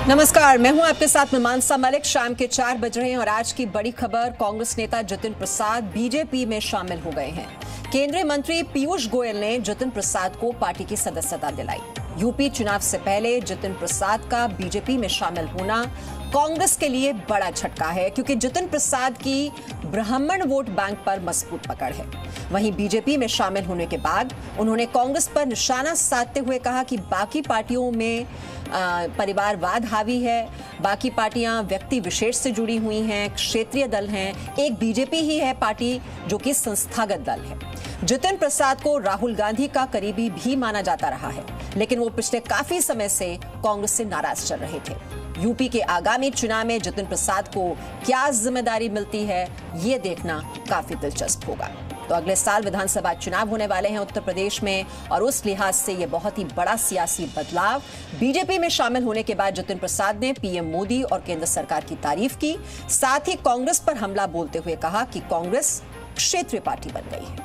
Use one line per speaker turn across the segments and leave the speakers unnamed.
नमस्कार, मैं हूं आपके साथ में मानसा मलिक। शाम के 4 बज रहे हैं और आज की बड़ी खबर, कांग्रेस नेता जतिन प्रसाद बीजेपी में शामिल हो गए हैं। केंद्रीय मंत्री पीयूष गोयल ने जतिन प्रसाद को पार्टी की सदस्यता दिलाई। यूपी चुनाव से पहले जतिन प्रसाद का बीजेपी में शामिल होना कांग्रेस के लिए बड़ा झटका है, क्योंकि जतिन प्रसाद की ब्राह्मण वोट बैंक पर मजबूत पकड़ है। वहीं बीजेपी में शामिल होने के बाद उन्होंने कांग्रेस पर निशाना साधते हुए कहा कि बाकी पार्टियों में परिवारवाद हावी है, बाकी पार्टियां व्यक्ति विशेष से जुड़ी हुई हैं, क्षेत्रीय दल हैं, एक बीजेपी ही है पार्टी जो कि संस्थागत दल है। जतिन प्रसाद को राहुल गांधी का करीबी भी माना जाता रहा है, लेकिन वो पिछले काफी समय से कांग्रेस से नाराज चल रहे थे। यूपी के आगामी चुनाव में जतिन प्रसाद को क्या जिम्मेदारी मिलती है, ये देखना काफी दिलचस्प होगा। तो अगले साल विधानसभा चुनाव होने वाले हैं उत्तर प्रदेश में, और उस लिहाज से ये बहुत ही बड़ा सियासी बदलाव। बीजेपी में शामिल होने के बाद जतिन प्रसाद ने पीएम मोदी और केंद्र सरकार की तारीफ की, साथ ही कांग्रेस पर हमला बोलते हुए कहा कि कांग्रेस क्षेत्रीय पार्टी बन गई है।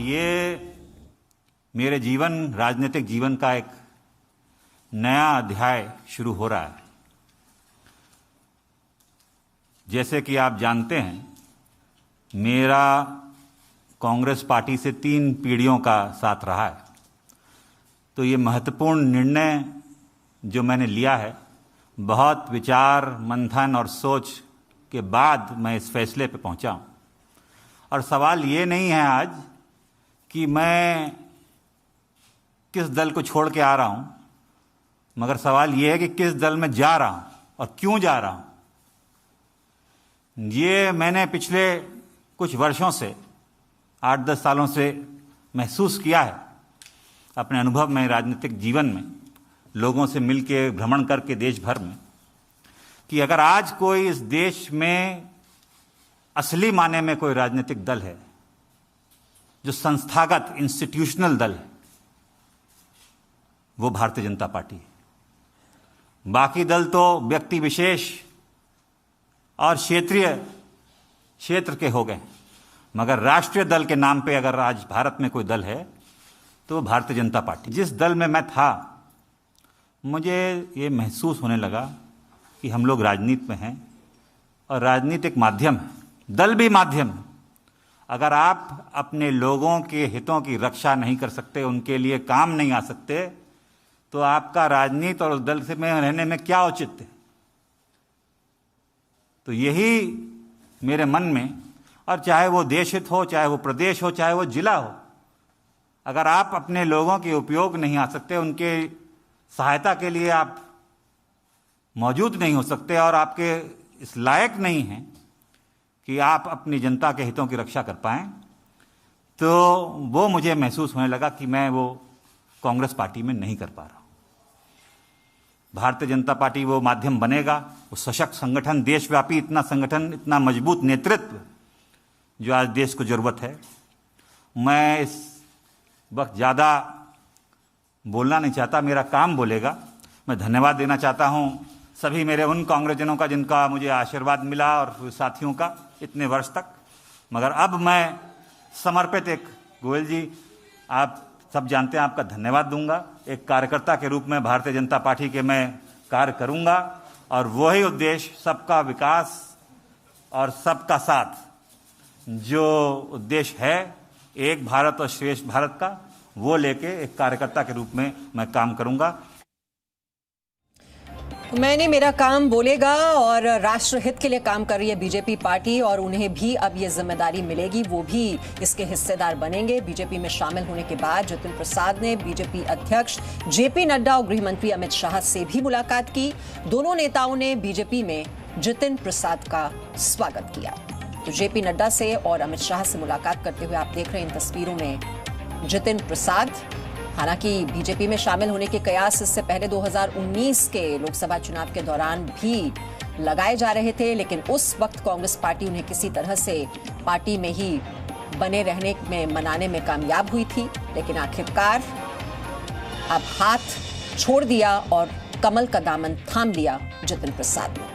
ये मेरे राजनीतिक जीवन का एक नया अध्याय शुरू हो रहा है। जैसे कि आप जानते हैं, मेरा कांग्रेस पार्टी से 3 पीढ़ियों का साथ रहा है। तो ये महत्वपूर्ण निर्णय जो मैंने लिया है, बहुत विचार मंथन और सोच के बाद मैं इस फैसले पे पहुंचा हूं। और सवाल ये नहीं है आज कि मैं किस दल को छोड़ के आ रहा हूं, मगर सवाल ये है कि किस दल में जा रहा हूं और क्यों जा रहा हूं। ये मैंने पिछले कुछ वर्षों से 8-10 सालों से महसूस किया है अपने अनुभव में, राजनीतिक जीवन में, लोगों से मिलके भ्रमण करके देश भर में, कि अगर आज कोई इस देश में असली माने में कोई राजनीतिक दल है जो संस्थागत इंस्टीट्यूशनल दल है, वो भारतीय जनता पार्टी है। बाकी दल तो व्यक्ति विशेष और क्षेत्र के हो गए, मगर राष्ट्रीय दल के नाम पे अगर आज भारत में कोई दल है तो वो भारतीय जनता पार्टी। जिस दल में मैं था, मुझे ये महसूस होने लगा कि हम लोग राजनीति में हैं और राजनीति एक माध्यम है, दल भी माध्यम है। अगर आप अपने लोगों के हितों की रक्षा नहीं कर सकते, उनके लिए काम नहीं आ सकते, तो आपका राजनीति और उस दल से में रहने में क्या औचित्य है। तो यही मेरे मन में, और चाहे वो देश हित हो, चाहे वो प्रदेश हो, चाहे वो जिला हो, अगर आप अपने लोगों के उपयोग नहीं आ सकते, उनके सहायता के लिए आप मौजूद नहीं हो सकते और आपके इस लायक नहीं हैं कि आप अपनी जनता के हितों की रक्षा कर पाएं, तो वो मुझे महसूस होने लगा कि मैं वो कांग्रेस पार्टी में नहीं कर पा रहा हूं। भारतीय जनता पार्टी वो माध्यम बनेगा, वो सशक्त संगठन, देशव्यापी इतना संगठन, इतना मजबूत नेतृत्व जो आज देश को जरूरत है। मैं इस वक्त ज़्यादा बोलना नहीं चाहता, मेरा काम बोलेगा। मैं धन्यवाद देना चाहता हूं सभी मेरे उन कांग्रेसजनों का जिनका मुझे आशीर्वाद मिला और साथियों का इतने वर्ष तक। मगर अब मैं समर्पित एक, गोयल जी आप सब जानते हैं, आपका धन्यवाद दूंगा। एक कार्यकर्ता के रूप में भारतीय जनता पार्टी के मैं कार्य करूंगा, और वही उद्देश्य, सबका विकास और सबका साथ, जो उद्देश्य है एक भारत और श्रेष्ठ भारत का, वो लेके एक कार्यकर्ता के रूप में मैं काम करूंगा।
मैंने मेरा काम बोलेगा, और राष्ट्रहित के लिए काम कर रही है बीजेपी पार्टी, और उन्हें भी अब ये जिम्मेदारी मिलेगी, वो भी इसके हिस्सेदार बनेंगे। बीजेपी में शामिल होने के बाद जतिन प्रसाद ने बीजेपी अध्यक्ष जेपी नड्डा और गृह मंत्री अमित शाह से भी मुलाकात की। दोनों नेताओं ने बीजेपी में जतिन प्रसाद का स्वागत किया। तो जेपी नड्डा से और अमित शाह से मुलाकात करते हुए आप देख रहे हैं इन तस्वीरों में जतिन प्रसाद। हालांकि बीजेपी में शामिल होने के कयास इससे पहले 2019 के लोकसभा चुनाव के दौरान भी लगाए जा रहे थे, लेकिन उस वक्त कांग्रेस पार्टी उन्हें किसी तरह से पार्टी में ही बने रहने में मनाने में कामयाब हुई थी। लेकिन आखिरकार अब हाथ छोड़ दिया और कमल का दामन थाम लिया जतिन प्रसाद ने।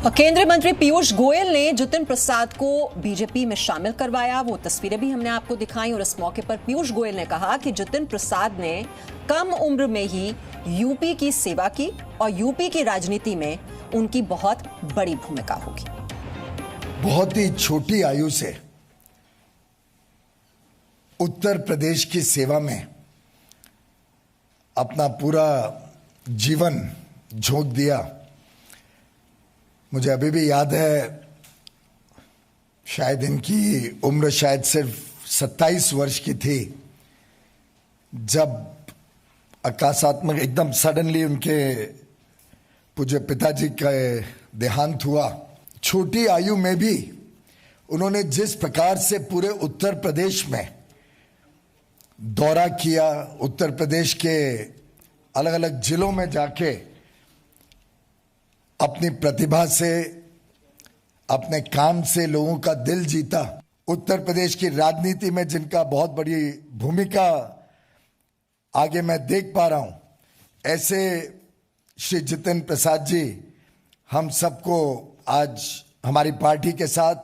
केंद्रीय मंत्री पीयूष गोयल ने जितिन प्रसाद को बीजेपी में शामिल करवाया। वो तस्वीरें भी हमने आपको दिखाई और इस मौके पर पीयूष गोयल ने कहा कि जितिन प्रसाद ने कम उम्र में ही यूपी की सेवा की और यूपी की राजनीति में उनकी बहुत बड़ी भूमिका होगी।
बहुत ही छोटी आयु से उत्तर प्रदेश की सेवा में अपना पूरा जीवन झोंक दिया। मुझे अभी भी याद है, शायद इनकी उम्र शायद सिर्फ 27 वर्ष की थी जब आकाशात्मक एकदम सडनली उनके पूज्य पिताजी का देहांत हुआ। छोटी आयु में भी उन्होंने जिस प्रकार से पूरे उत्तर प्रदेश में दौरा किया, उत्तर प्रदेश के अलग अलग जिलों में जाके अपनी प्रतिभा से, अपने काम से लोगों का दिल जीता। उत्तर प्रदेश की राजनीति में जिनका बहुत बड़ी भूमिका आगे मैं देख पा रहा हूं, ऐसे श्री जितिन प्रसाद जी हम सबको आज हमारी पार्टी के साथ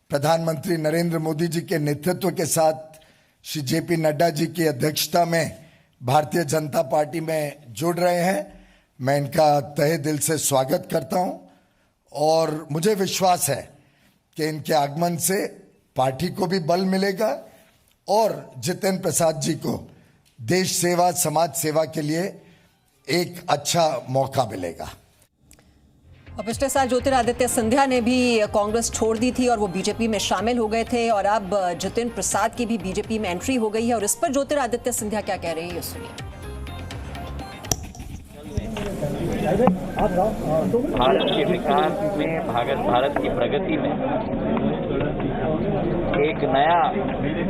प्रधानमंत्री नरेंद्र मोदी जी के नेतृत्व के साथ श्री जेपी नड्डा जी की अध्यक्षता में भारतीय जनता पार्टी में जोड़ रहे हैं। मैं इनका तहे दिल से स्वागत करता हूं और मुझे विश्वास है कि इनके आगमन से पार्टी को भी बल मिलेगा और जितिन प्रसाद जी को देश सेवा, समाज सेवा के लिए एक अच्छा मौका मिलेगा।
और पिछले साल ज्योतिरादित्य सिंधिया ने भी कांग्रेस छोड़ दी थी और वो बीजेपी में शामिल हो गए थे और अब जितिन प्रसाद की भी बीजेपी में एंट्री हो गई है और इस पर ज्योतिरादित्य सिंधिया क्या कह रहे हैं, ये सुनिए।
भारत के विकास में, भारत की प्रगति में एक नया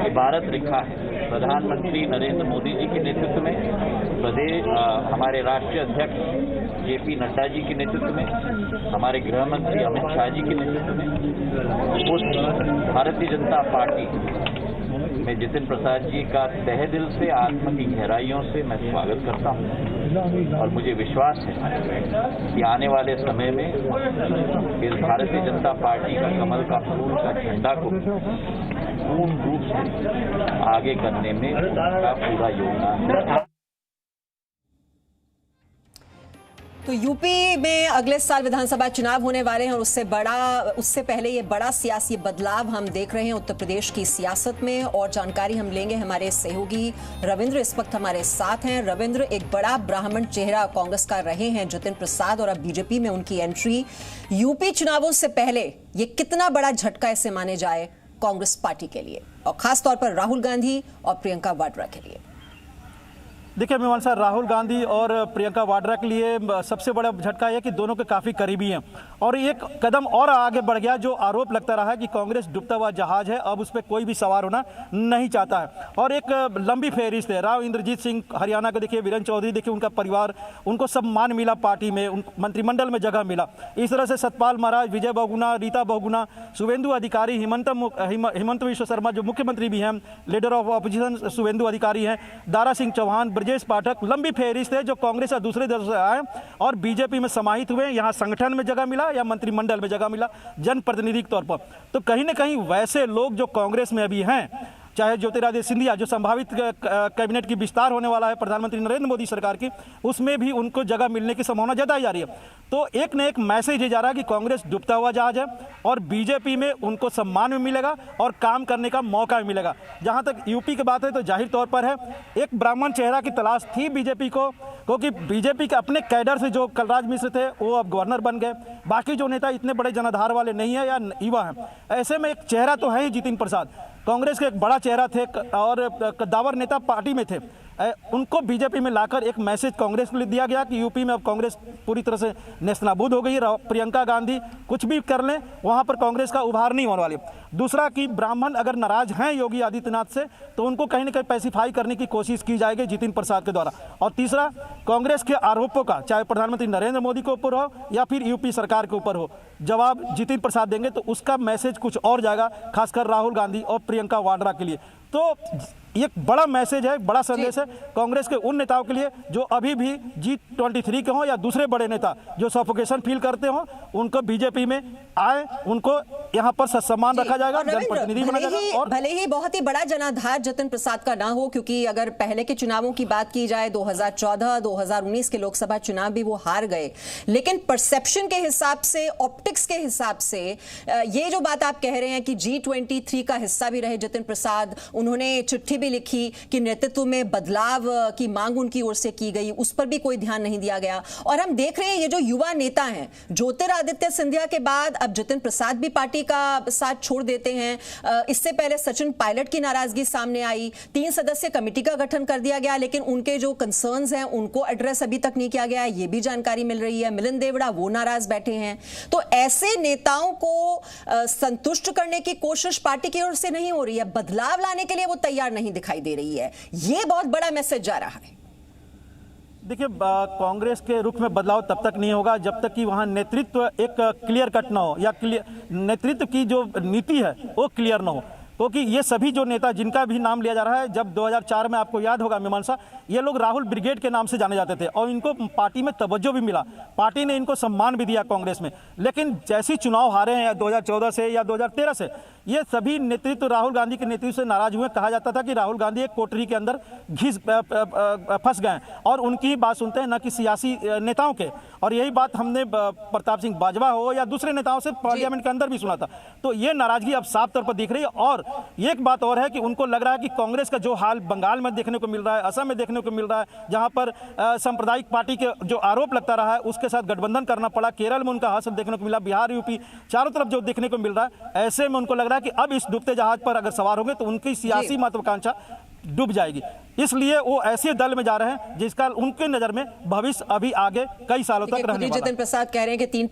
इबारत लिखा है। प्रधानमंत्री नरेंद्र मोदी जी के नेतृत्व में, हमारे राष्ट्रीय अध्यक्ष जेपी नड्डा जी के नेतृत्व में, हमारे गृह मंत्री अमित शाह जी के नेतृत्व में उस भारतीय जनता पार्टी में जितिन प्रसाद जी का तहे दिल से, आत्मा की गहराइयों से मैं स्वागत करता हूं और मुझे विश्वास है कि आने वाले समय में इस भारतीय जनता पार्टी का कमल का फूल का झंडा को पूर्ण रूप से आगे करने में उनका पूरा योगदान है।
तो यूपी में अगले साल विधानसभा चुनाव होने वाले हैं और उससे पहले ये बड़ा सियासी बदलाव हम देख रहे हैं उत्तर प्रदेश की सियासत में। और जानकारी हम लेंगे हमारे सहयोगी रविंद्र इस वक्त हमारे साथ हैं। रविंद्र, एक बड़ा ब्राह्मण चेहरा कांग्रेस का रहे हैं जितिन प्रसाद और अब बीजेपी में उनकी एंट्री, यूपी चुनावों से पहले ये कितना बड़ा झटका ऐसे माने जाए कांग्रेस पार्टी के लिए और खासतौर पर राहुल गांधी और प्रियंका वाड्रा के लिए?
देखिए मीमांसा, राहुल गांधी और प्रियंका वाड्रा के लिए सबसे बड़ा झटका है कि दोनों के काफ़ी करीबी हैं और एक कदम और आगे बढ़ गया। जो आरोप लगता रहा है कि कांग्रेस डूबता हुआ जहाज है, अब उस पर कोई भी सवार होना नहीं चाहता है और एक लंबी फहरिस्त है। राव इंद्रजीत सिंह हरियाणा को देखिए, वीरेंद्र चौधरी देखिए, उनका परिवार, उनको सम्मान मिला पार्टी में, मंत्रिमंडल में जगह मिला। इस तरह से सतपाल महाराज, विजय बहुगुणा, रीता बहुगुणा, शुभेंदु अधिकारी, हिमंत विश्व शर्मा जो मुख्यमंत्री भी हैं, लीडर ऑफ ऑपोजिशन शुभेंदु अधिकारी हैं, दारा सिंह चौहान, ब्रजेश पाठक, लंबी फहरिस्त है जो कांग्रेस या दूसरे दल से आए और बीजेपी में समाहित हुए। यहाँ संगठन में जगह मिला या मंत्रिमंडल में जगह मिला जनप्रतिनिधि के तौर पर। तो कहीं ना कहीं वैसे लोग जो कांग्रेस में अभी हैं, चाहे ज्योतिरादित्य सिंधिया जो संभावित कैबिनेट की विस्तार होने वाला है प्रधानमंत्री नरेंद्र मोदी सरकार की, उसमें भी उनको जगह मिलने की संभावना जताई जा रही है। तो एक न एक मैसेज ये जा रहा है कि कांग्रेस डूबता हुआ जहाज है और बीजेपी में उनको सम्मान भी मिलेगा और काम करने का मौका भी मिलेगा। जहां तक यूपी की बात है तो जाहिर तौर पर है एक ब्राह्मण चेहरा की तलाश थी बीजेपी को, क्योंकि बीजेपी के अपने कैडर से जो कलराज मिश्र थे वो अब गवर्नर बन गए, बाकी जो नेता इतने बड़े जनाधार वाले नहीं है या युवा हैं। ऐसे में एक चेहरा तो है ही जितिन प्रसाद, कांग्रेस के एक बड़ा चेहरा थे और कद्दावर नेता पार्टी में थे। उनको बीजेपी में लाकर एक मैसेज कांग्रेस को दिया गया कि यूपी में अब कांग्रेस पूरी तरह से नेस्तनाबूद हो गई है, प्रियंका गांधी कुछ भी कर लें वहां पर कांग्रेस का उभार नहीं होने वाली। दूसरा कि ब्राह्मण अगर नाराज हैं योगी आदित्यनाथ से तो उनको कहीं ना कहीं पैसिफाई करने की कोशिश की जाएगी जितिन प्रसाद के द्वारा। और तीसरा, कांग्रेस के आरोपों का चाहे प्रधानमंत्री नरेंद्र मोदी के ऊपर हो या फिर यूपी सरकार के ऊपर हो, जवाब जितिन प्रसाद देंगे तो उसका मैसेज कुछ और जाएगा, खासकर राहुल गांधी और प्रियंका वाड्रा के लिए। तो एक बड़ा मैसेज है, बड़ा संदेश है कांग्रेस के उन नेताओं के लिए जो अभी भी G23 के हों या दूसरे बड़े नेता जो सफोकेशन फील करते हों, उनको बीजेपी में आए, उनको यहाँ पर सम्मान रखा जाएगा, जनप्रतिनिधि बना जाएगा। और
भले ही बहुत ही बड़ा जनाधार जतिन प्रसाद का ना हो, क्योंकि अगर पहले के चुनावों की बात की जाए 2014, 2019 के लोकसभा चुनाव भी वो हार गए, लेकिन परसेप्शन के हिसाब से, ऑप्टिक्स के हिसाब से ये जो बात आप कह रहे हैं कि G23 का हिस्सा भी रहे जतिन प्रसाद, उन्होंने चिट्ठी भी लिखी कि नेतृत्व में बदलाव की मांग उनकी ओर से की गई, उस पर भी कोई ध्यान नहीं दिया गया। और हम देख रहे हैं ये जो युवा नेता हैं, ज्योतिरादित्य सिंधिया के बाद अब जतिन प्रसाद भी पार्टी का साथ छोड़ देते हैं। इससे पहले सचिन पायलट की नाराजगी सामने आई, 3 सदस्य कमेटी का गठन कर दिया गया, लेकिन उनके जो कंसर्न्स हैं उनको एड्रेस अभी तक नहीं किया गया है, ये भी जानकारी मिल रही है। मिलिंद देवड़ा वो नाराज बैठे हैं। तो ऐसे नेताओं को संतुष्ट करने की कोशिश पार्टी की ओर से नहीं हो रही है, बदलाव लाने के लिए वो तैयार नहीं दिखाई दे रही है। ये बहुत बड़ा मैसेज जा रहा है।
देखिए, कांग्रेस के रुख में बदलाव तब तक नहीं होगा जब तक कि वहां नेतृत्व एक क्लियर कट ना हो, या नेतृत्व की जो नीति है वो क्लियर ना हो। क्योंकि ये सभी जो नेता जिनका भी नाम लिया जा रहा है, जब 2004 में आपको याद होगा मीमांसा, ये लोग राहुल ब्रिगेड के नाम से जाने जाते थे और इनको पार्टी में तवज्जो भी मिला, पार्टी ने इनको सम्मान भी दिया कांग्रेस में। लेकिन जैसे चुनाव हारे हैं 2014 से या 2013 से, ये सभी नेतृत्व राहुल गांधी के नेतृत्व से नाराज हुए। कहा जाता था कि राहुल गांधी एक कोठरी के अंदर फंस गए और उनकी ही बात सुनते हैं, न कि सियासी नेताओं के। और यही बात हमने प्रताप सिंह बाजवा हो या दूसरे नेताओं से पार्लियामेंट के अंदर भी सुना था। तो ये नाराजगी अब साफ तौर पर दिख रही है। और एक बात और है कि उनको लग रहा है कि कांग्रेस का जो हाल बंगाल में देखने को मिल रहा है, असम में देखने को मिल रहा है, जहां पर सांप्रदायिक पार्टी के जो आरोप लगता रहा है उसके साथ गठबंधन करना पड़ा, केरल में उनका हासिल देखने को मिला, बिहार यूपी चारों तरफ जो देखने को मिल रहा है, ऐसे में उनको लग रहा है कि अब इस डूबते जहाज पर अगर सवार होंगे तो उनकी सियासी महत्वाकांक्षा डूब जाएगी। इसलिए वो ऐसे दल में जा रहे हैं जिसका उनके नजर में भविष्य अभी आगे कई सालों तक रहने वाला है।
जतिन प्रसाद कह रहे हैं कि 3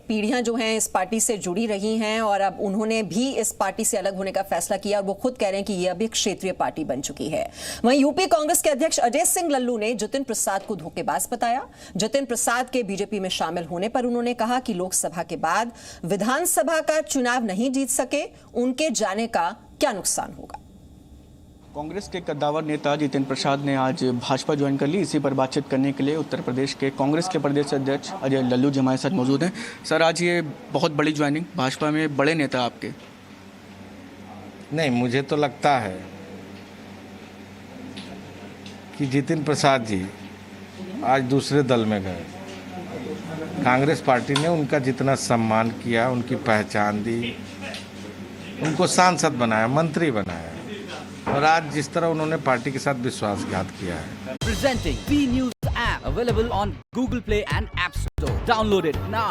पीढ़ियां जो हैं इस पार्टी से जुड़ी रही हैं और अब उन्होंने भी इस पार्टी से अलग होने का फैसला किया और वो खुद कह रहे हैं कि ये अभी क्षेत्रीय पार्टी बन चुकी है। वहीं यूपी कांग्रेस के अध्यक्ष अजय सिंह लल्लू ने जतिन प्रसाद को धोखेबाज बताया। जतिन प्रसाद के बीजेपी में शामिल होने पर उन्होंने कहा कि लोकसभा के बाद विधानसभा का चुनाव नहीं जीत सके, उनके जाने का क्या नुकसान होगा।
कांग्रेस के कद्दावर नेता जितिन प्रसाद ने आज भाजपा ज्वाइन कर ली। इसी पर बातचीत करने के लिए उत्तर प्रदेश के कांग्रेस के प्रदेश अध्यक्ष अजय लल्लू जी हमारे साथ मौजूद हैं। सर, आज ये बहुत बड़ी ज्वाइनिंग, भाजपा में बड़े नेता आपके।
नहीं, मुझे तो लगता है कि जितिन प्रसाद जी आज दूसरे दल में गए। कांग्रेस पार्टी ने उनका जितना सम्मान किया, उनकी पहचान दी, उनको सांसद बनाया, मंत्री बनाया, और आज जिस तरह उन्होंने पार्टी के साथ विश्वासघात किया है।
Presenting B News app available on Google Play and App Store. Download it now.